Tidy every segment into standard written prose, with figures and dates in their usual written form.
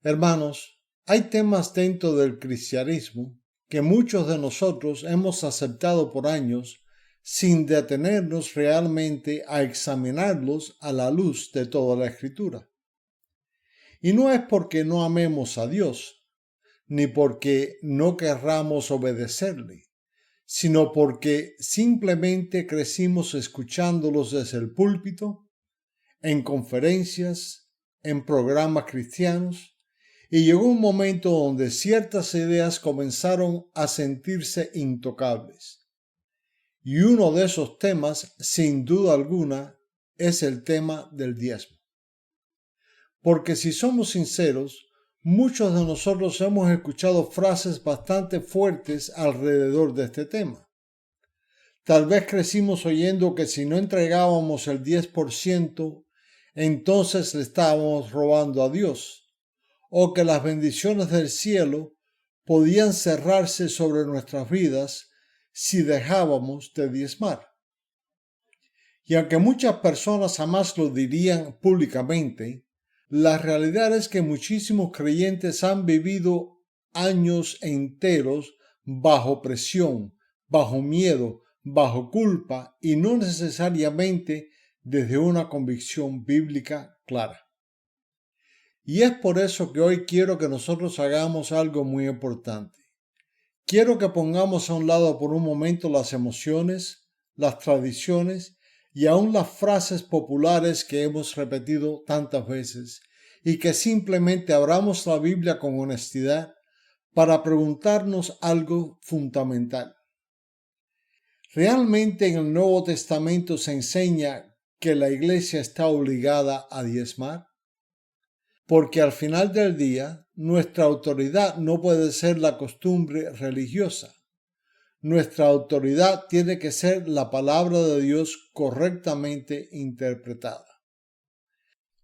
Hermanos, hay temas dentro del cristianismo que muchos de nosotros hemos aceptado por años sin detenernos realmente a examinarlos a la luz de toda la Escritura. Y no es porque no amemos a Dios, ni porque no querramos obedecerle, sino porque simplemente crecimos escuchándolos desde el púlpito, en conferencias, en programas cristianos, y llegó un momento donde ciertas ideas comenzaron a sentirse intocables. Y uno de esos temas, sin duda alguna, es el tema del diezmo. Porque si somos sinceros, muchos de nosotros hemos escuchado frases bastante fuertes alrededor de este tema. Tal vez crecimos oyendo que si no entregábamos el 10%, entonces le estábamos robando a Dios, o que las bendiciones del cielo podían cerrarse sobre nuestras vidas si dejábamos de diezmar. Y aunque muchas personas jamás lo dirían públicamente, la realidad es que muchísimos creyentes han vivido años enteros bajo presión, bajo miedo, bajo culpa y no necesariamente desde una convicción bíblica clara. Y es por eso que hoy quiero que nosotros hagamos algo muy importante. Quiero que pongamos a un lado por un momento las emociones, las tradiciones y aún las frases populares que hemos repetido tantas veces y que simplemente abramos la Biblia con honestidad para preguntarnos algo fundamental. ¿Realmente en el Nuevo Testamento se enseña que la iglesia está obligada a diezmar? Porque al final del día, nuestra autoridad no puede ser la costumbre religiosa. Nuestra autoridad tiene que ser la palabra de Dios correctamente interpretada.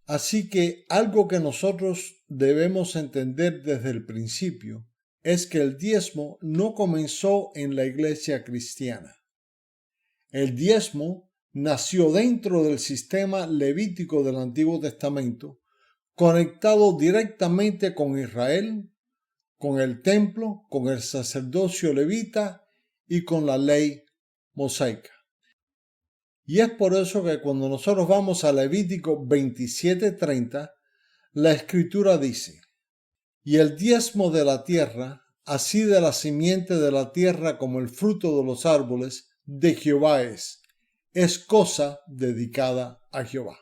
Así que algo que nosotros debemos entender desde el principio es que el diezmo no comenzó en la iglesia cristiana. El diezmo nació dentro del sistema levítico del Antiguo Testamento, conectado directamente con Israel, con el templo, con el sacerdocio levita y con la ley mosaica. Y es por eso que cuando nosotros vamos a Levítico 27:30, la Escritura dice: y el diezmo de la tierra, así de la simiente de la tierra como el fruto de los árboles, de Jehová es cosa dedicada a Jehová.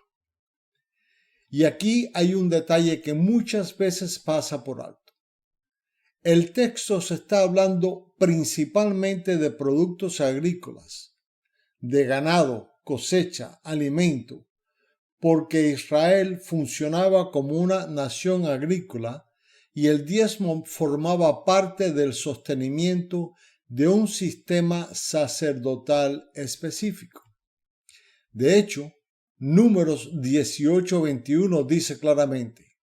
Y aquí hay un detalle que muchas veces pasa por alto. El texto se está hablando principalmente de productos agrícolas, de ganado, cosecha, alimento, porque Israel funcionaba como una nación agrícola y el diezmo formaba parte del sostenimiento de un sistema sacerdotal específico. De hecho, Números 18:21 dice claramente: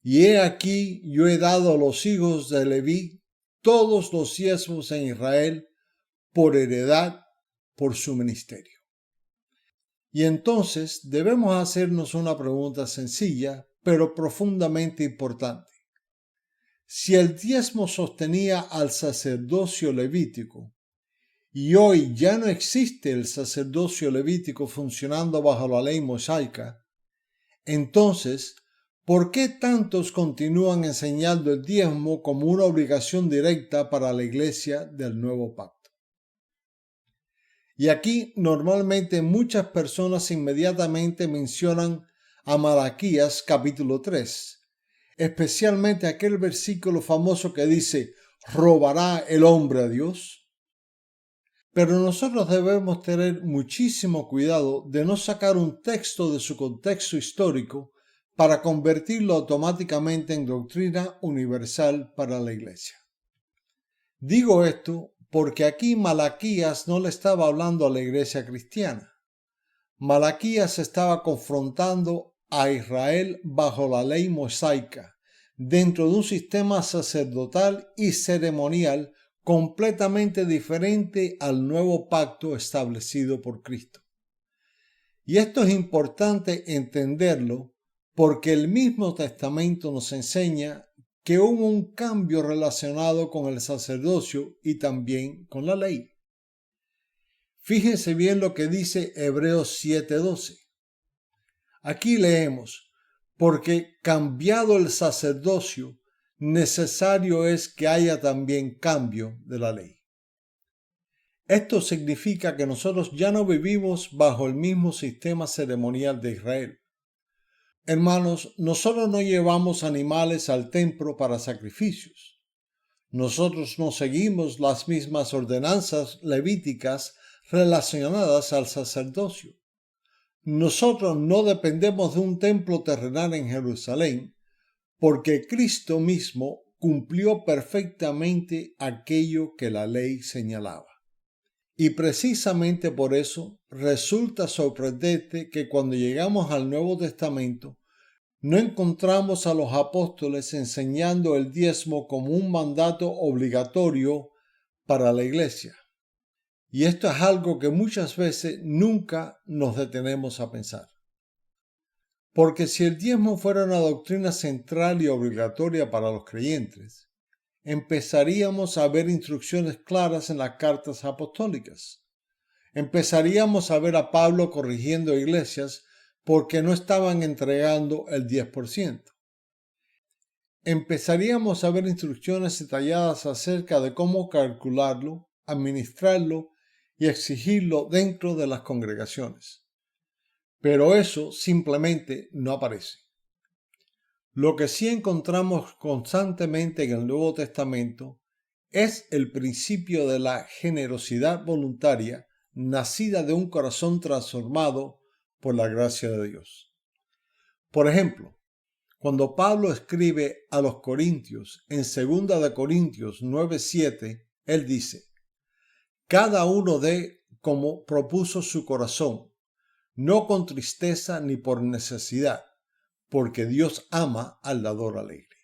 y he aquí yo he dado a los hijos de Leví todos los diezmos en Israel por heredad por su ministerio. Y entonces debemos hacernos una pregunta sencilla, pero profundamente importante. Si el diezmo sostenía al sacerdocio levítico, y hoy ya no existe el sacerdocio levítico funcionando bajo la ley mosaica, entonces, ¿por qué tantos continúan enseñando el diezmo como una obligación directa para la iglesia del nuevo pacto? Y aquí normalmente muchas personas inmediatamente mencionan a Malaquías capítulo 3, especialmente aquel versículo famoso que dice: ¿robará el hombre a Dios? Pero nosotros debemos tener muchísimo cuidado de no sacar un texto de su contexto histórico para convertirlo automáticamente en doctrina universal para la iglesia. Digo esto porque aquí Malaquías no le estaba hablando a la iglesia cristiana. Malaquías estaba confrontando a Israel bajo la ley mosaica, dentro de un sistema sacerdotal y ceremonial completamente diferente al nuevo pacto establecido por Cristo. Y esto es importante entenderlo porque el mismo Testamento nos enseña que hubo un cambio relacionado con el sacerdocio y también con la ley. Fíjense bien lo que dice Hebreos 7:12. Aquí leemos: porque cambiado el sacerdocio, necesario es que haya también cambio de la ley. Esto significa que nosotros ya no vivimos bajo el mismo sistema ceremonial de Israel. Hermanos, nosotros no llevamos animales al templo para sacrificios. Nosotros no seguimos las mismas ordenanzas levíticas relacionadas al sacerdocio. Nosotros no dependemos de un templo terrenal en Jerusalén, porque Cristo mismo cumplió perfectamente aquello que la ley señalaba. Y precisamente por eso resulta sorprendente que cuando llegamos al Nuevo Testamento no encontramos a los apóstoles enseñando el diezmo como un mandato obligatorio para la iglesia. Y esto es algo que muchas veces nunca nos detenemos a pensar. Porque si el diezmo fuera una doctrina central y obligatoria para los creyentes, empezaríamos a ver instrucciones claras en las cartas apostólicas. Empezaríamos a ver a Pablo corrigiendo iglesias porque no estaban entregando el 10%. Empezaríamos a ver instrucciones detalladas acerca de cómo calcularlo, administrarlo y exigirlo dentro de las congregaciones. Pero eso simplemente no aparece. Lo que sí encontramos constantemente en el Nuevo Testamento es el principio de la generosidad voluntaria nacida de un corazón transformado por la gracia de Dios. Por ejemplo, cuando Pablo escribe a los Corintios en 2 de Corintios 9:7, él dice: cada uno dé como propuso su corazón, no con tristeza ni por necesidad, porque Dios ama al dador alegre.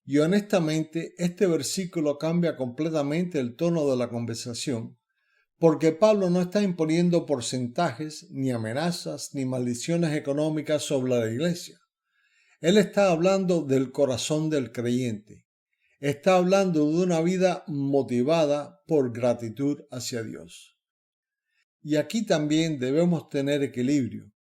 Y honestamente, este versículo cambia completamente el tono de la conversación, porque Pablo no está imponiendo porcentajes, ni amenazas, ni maldiciones económicas sobre la iglesia. Él está hablando del corazón del creyente. Está hablando de una vida motivada por gratitud hacia Dios. Y aquí también debemos tener equilibrio,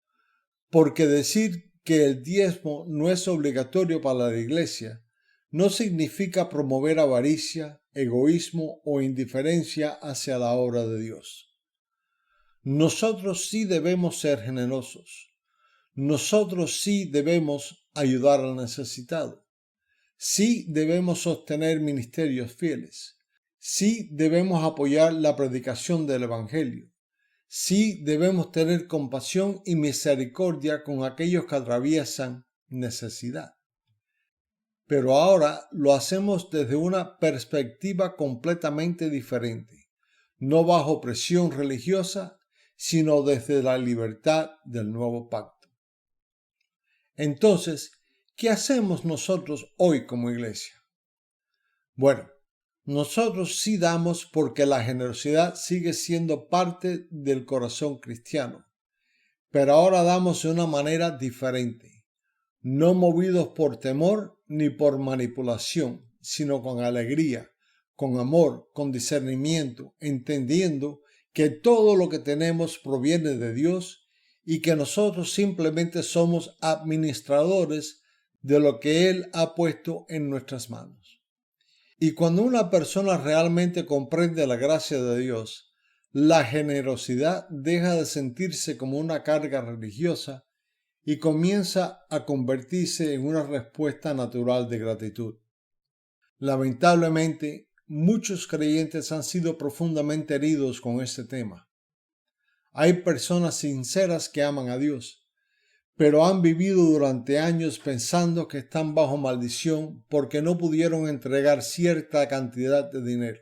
porque decir que el diezmo no es obligatorio para la iglesia no significa promover avaricia, egoísmo o indiferencia hacia la obra de Dios. Nosotros sí debemos ser generosos. Nosotros sí debemos ayudar al necesitado. Sí debemos sostener ministerios fieles. Sí debemos apoyar la predicación del Evangelio. Sí debemos tener compasión y misericordia con aquellos que atraviesan necesidad. Pero ahora lo hacemos desde una perspectiva completamente diferente, no bajo presión religiosa, sino desde la libertad del nuevo pacto. Entonces, ¿qué hacemos nosotros hoy como iglesia? Bueno, nosotros sí damos porque la generosidad sigue siendo parte del corazón cristiano, pero ahora damos de una manera diferente, no movidos por temor ni por manipulación, sino con alegría, con amor, con discernimiento, entendiendo que todo lo que tenemos proviene de Dios y que nosotros simplemente somos administradores de lo que Él ha puesto en nuestras manos. Y cuando una persona realmente comprende la gracia de Dios, la generosidad deja de sentirse como una carga religiosa y comienza a convertirse en una respuesta natural de gratitud. Lamentablemente, muchos creyentes han sido profundamente heridos con este tema. Hay personas sinceras que aman a Dios, pero han vivido durante años pensando que están bajo maldición porque no pudieron entregar cierta cantidad de dinero.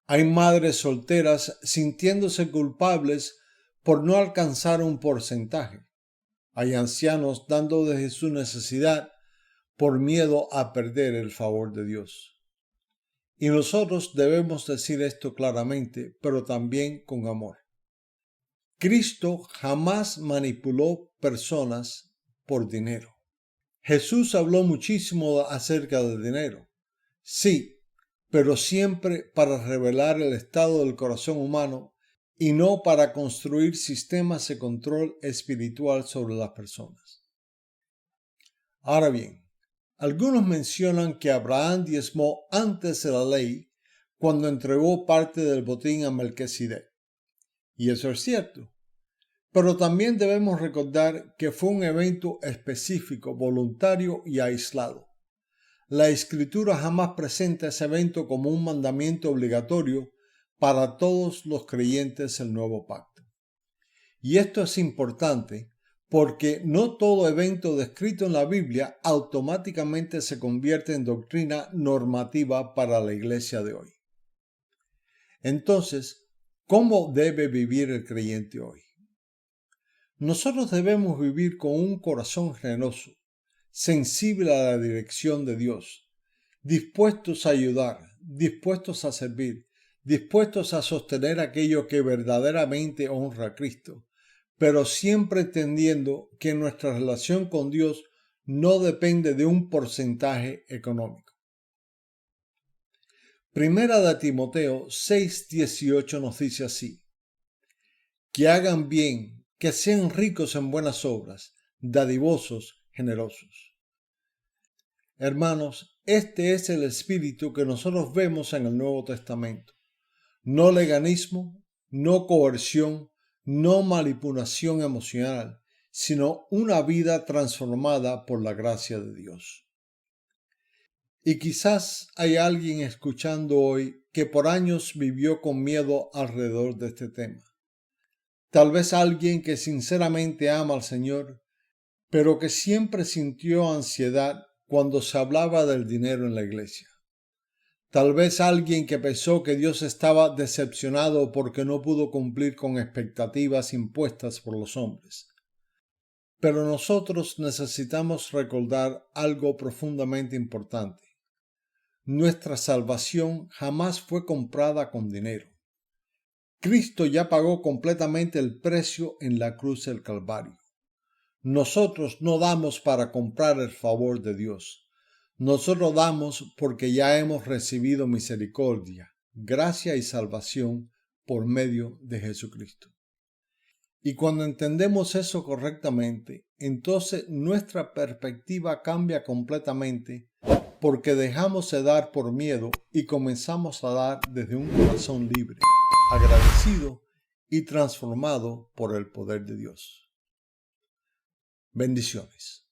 Hay madres solteras sintiéndose culpables por no alcanzar un porcentaje. Hay ancianos dando desde su necesidad por miedo a perder el favor de Dios. Y nosotros debemos decir esto claramente, pero también con amor. Cristo jamás manipuló personas por dinero. Jesús habló muchísimo acerca del dinero. Sí, pero siempre para revelar el estado del corazón humano y no para construir sistemas de control espiritual sobre las personas. Ahora bien, algunos mencionan que Abraham diezmó antes de la ley cuando entregó parte del botín a Melquisedec. Y eso es cierto. Pero también debemos recordar que fue un evento específico, voluntario y aislado. La Escritura jamás presenta ese evento como un mandamiento obligatorio para todos los creyentes del nuevo pacto. Y esto es importante porque no todo evento descrito en la Biblia automáticamente se convierte en doctrina normativa para la iglesia de hoy. Entonces, ¿cómo debe vivir el creyente hoy? Nosotros debemos vivir con un corazón generoso, sensible a la dirección de Dios, dispuestos a ayudar, dispuestos a servir, dispuestos a sostener aquello que verdaderamente honra a Cristo, pero siempre entendiendo que nuestra relación con Dios no depende de un porcentaje económico. Primera de Timoteo 6:18 nos dice así: que hagan bien, que sean ricos en buenas obras, dadivosos, generosos. Hermanos, este es el espíritu que nosotros vemos en el Nuevo Testamento. No leganismo, no coerción, no manipulación emocional, sino una vida transformada por la gracia de Dios. Y quizás hay alguien escuchando hoy que por años vivió con miedo alrededor de este tema. Tal vez alguien que sinceramente ama al Señor, pero que siempre sintió ansiedad cuando se hablaba del dinero en la iglesia. Tal vez alguien que pensó que Dios estaba decepcionado porque no pudo cumplir con expectativas impuestas por los hombres. Pero nosotros necesitamos recordar algo profundamente importante. Nuestra salvación jamás fue comprada con dinero. Cristo ya pagó completamente el precio en la cruz del Calvario. Nosotros no damos para comprar el favor de Dios. Nosotros damos porque ya hemos recibido misericordia, gracia y salvación por medio de Jesucristo. Y cuando entendemos eso correctamente, entonces nuestra perspectiva cambia completamente porque dejamos de dar por miedo y comenzamos a dar desde un corazón libre, agradecido y transformado por el poder de Dios. Bendiciones.